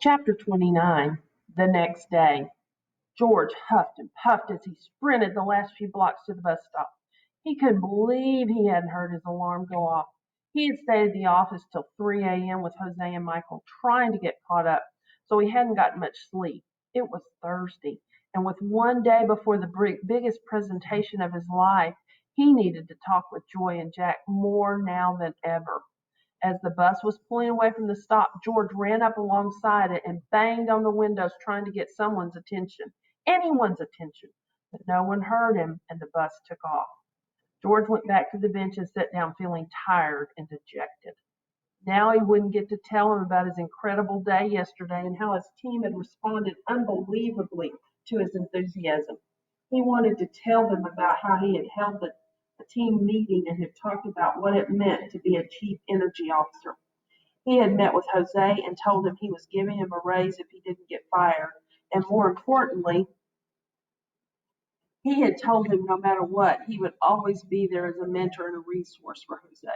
Chapter 29. The next day. George huffed and puffed as he sprinted the last few blocks to the bus stop. He couldn't believe he hadn't heard his alarm go off. He had stayed at the office till 3 a.m. with Jose and Michael, trying to get caught up, so he hadn't gotten much sleep. It was Thursday, and with one day before the biggest presentation of his life, he needed to talk with Joy and Jack more now than ever. As the bus was pulling away from the stop, George ran up alongside it and banged on the windows trying to get someone's attention, anyone's attention. But no one heard him, and the bus took off. George went back to the bench and sat down feeling tired and dejected. Now he wouldn't get to tell him about his incredible day yesterday and how his team had responded unbelievably to his enthusiasm. He wanted to tell them about how he had held a team meeting and had talked about what it meant to be a chief energy officer. He had met with Jose and told him he was giving him a raise if he didn't get fired, and more importantly, he had told him no matter what, he would always be there as a mentor and a resource for Jose.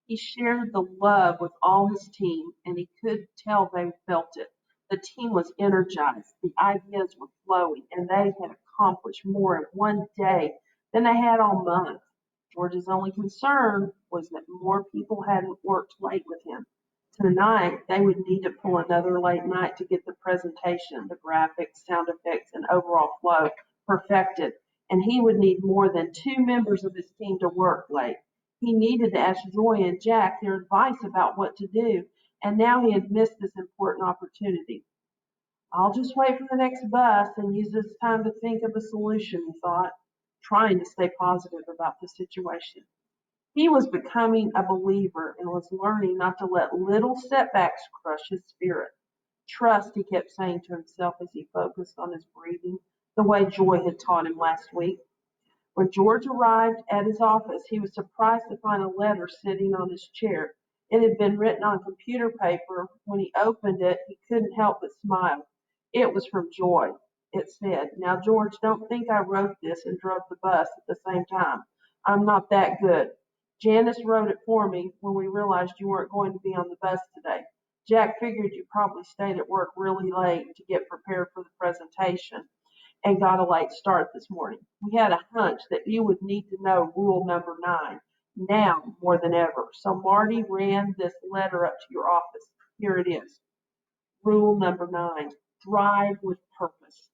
He shared the love with all his team, and he could tell they felt it. The team was energized, the ideas were flowing, and they had accomplished more in one day than they had all month. George's only concern was that more people hadn't worked late with him. Tonight, they would need to pull another late night to get the presentation, the graphics, sound effects, and overall flow perfected, and he would need more than two members of his team to work late. He needed to ask Joy and Jack their advice about what to do, and now he had missed this important opportunity. I'll just wait for the next bus and use this time to think of a solution, he thought, trying to stay positive about the situation. He was becoming a believer and was learning not to let little setbacks crush his spirit. Trust, he kept saying to himself as he focused on his breathing, the way Joy had taught him last week. When George arrived at his office, he was surprised to find a letter sitting on his chair. It had been written on computer paper. When he opened it, he couldn't help but smile. It was from Joy. It said, "Now, George, don't think I wrote this and drove the bus at the same time. I'm not that good. Janice wrote it for me when we realized you weren't going to be on the bus today. Jack figured you probably stayed at work really late to get prepared for the presentation and got a late start this morning. We had a hunch that you would need to know rule number 9 now more than ever. So Marty ran this letter up to your office. Here it is. Rule number 9, drive with purpose.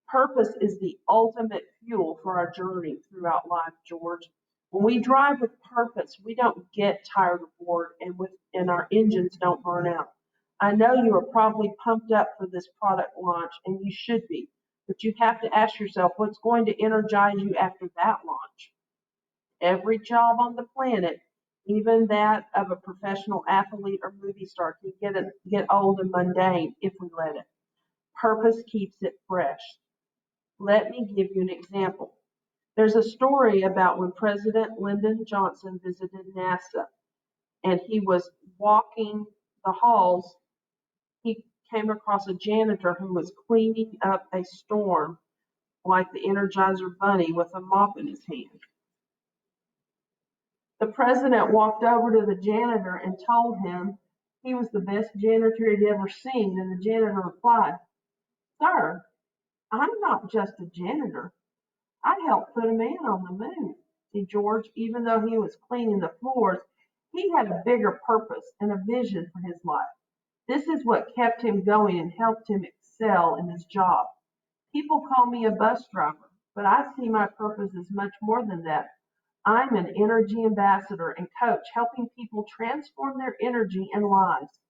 Purpose is the ultimate fuel for our journey throughout life, George. When we drive with purpose, we don't get tired or bored, and our engines don't burn out. I know you are probably pumped up for this product launch, and you should be, but you have to ask yourself what's going to energize you after that launch. Every job on the planet, even that of a professional athlete or movie star, can get old and mundane if we let it. Purpose keeps it fresh. Let me give you an example. There's a story about when President Lyndon Johnson visited NASA and he was walking the halls. He came across a janitor who was cleaning up a storm like the Energizer Bunny with a mop in his hand. The president walked over to the janitor and told him he was the best janitor he'd ever seen, and the janitor replied, "Sir, I'm not just a janitor. I helped put a man on the moon." See, George, even though he was cleaning the floors, he had a bigger purpose and a vision for his life. This is what kept him going and helped him excel in his job. People call me a bus driver, but I see my purpose as much more than that. I'm an energy ambassador and coach, helping people transform their energy and lives.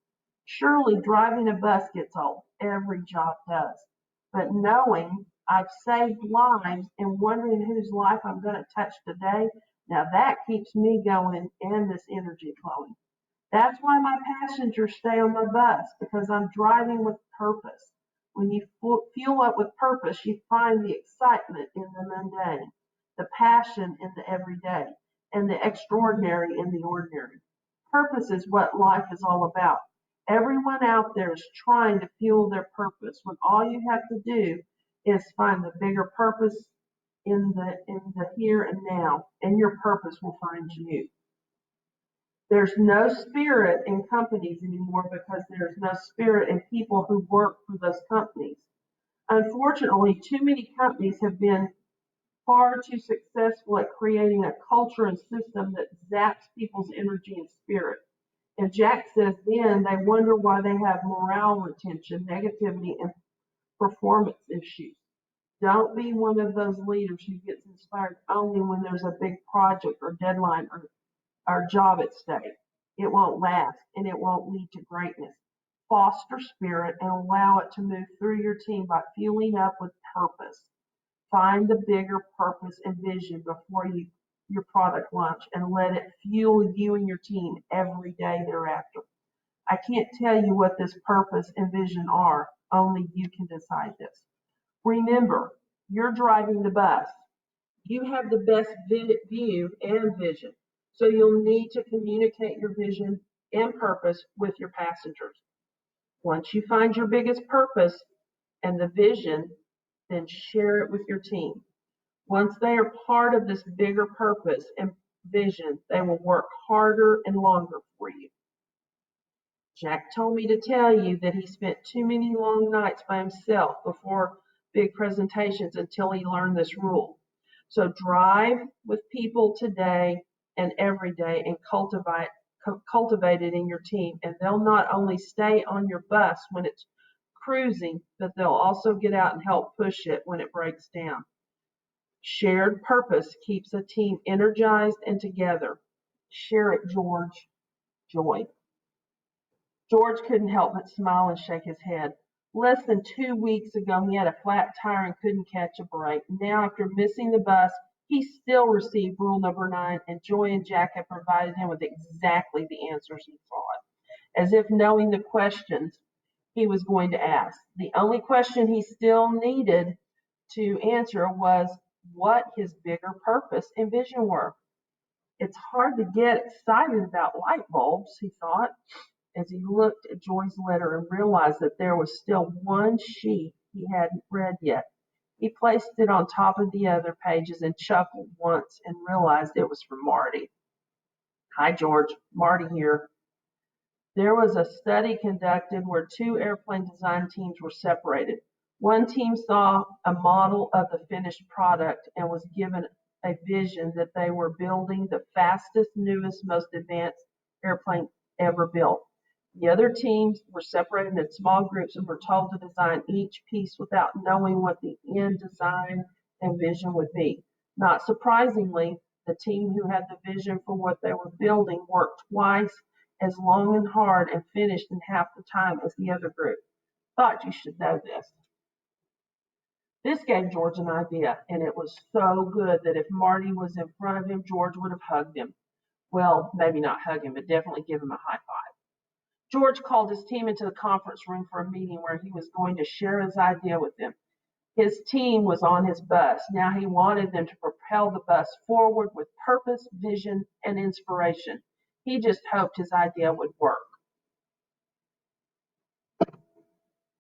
Surely driving a bus gets old. Every job does. But knowing I've saved lives and wondering whose life I'm going to touch today, now that keeps me going and this energy flowing. That's why my passengers stay on my bus, because I'm driving with purpose. When you fuel up with purpose, you find the excitement in the mundane, the passion in the everyday, and the extraordinary in the ordinary. Purpose is what life is all about. Everyone out there is trying to fuel their purpose when all you have to do is find the bigger purpose in the here and now, and your purpose will find you. There's no spirit in companies anymore because there's no spirit in people who work for those companies. Unfortunately, too many companies have been far too successful at creating a culture and system that zaps people's energy and spirit. And Jack says then they wonder why they have morale retention, negativity, and performance issues. Don't be one of those leaders who gets inspired only when there's a big project or deadline or job at stake. It won't last and it won't lead to greatness. Foster spirit and allow it to move through your team by fueling up with purpose. Find the bigger purpose and vision before your product launch and let it fuel you and your team every day thereafter. I can't tell you what this purpose and vision are. Only you can decide this. Remember, you're driving the bus. You have the best view and vision. So you'll need to communicate your vision and purpose with your passengers. Once you find your biggest purpose and the vision, then share it with your team. Once they are part of this bigger purpose and vision, they will work harder and longer for you. Jack told me to tell you that he spent too many long nights by himself before big presentations until he learned this rule. So drive with people today and every day and cultivate it in your team. And they'll not only stay on your bus when it's cruising, but they'll also get out and help push it when it breaks down. Shared purpose keeps a team energized and together. Share it, George. Joy. George couldn't help but smile and shake his head. Less than 2 weeks ago, he had a flat tire and couldn't catch a break. Now, after missing the bus, he still received rule number 9, and Joy and Jack had provided him with exactly the answers he sought, as if knowing the questions he was going to ask. The only question he still needed to answer was what his bigger purpose and vision were. It's hard to get excited about light bulbs, he thought, as he looked at Joy's letter and realized that there was still one sheet he hadn't read yet. He placed it on top of the other pages and chuckled once and realized it was from Marty. Hi, George. Marty here. There was a study conducted where 2 airplane design teams were separated. One team saw a model of the finished product and was given a vision that they were building the fastest, newest, most advanced airplane ever built. The other teams were separated in small groups and were told to design each piece without knowing what the end design and vision would be. Not surprisingly, the team who had the vision for what they were building worked twice as long and hard and finished in half the time as the other group. Thought you should know this. This gave George an idea, and it was so good that if Marty was in front of him, George would have hugged him. Well, maybe not hug him, but definitely give him a high five. George called his team into the conference room for a meeting where he was going to share his idea with them. His team was on his bus. Now he wanted them to propel the bus forward with purpose, vision, and inspiration. He just hoped his idea would work.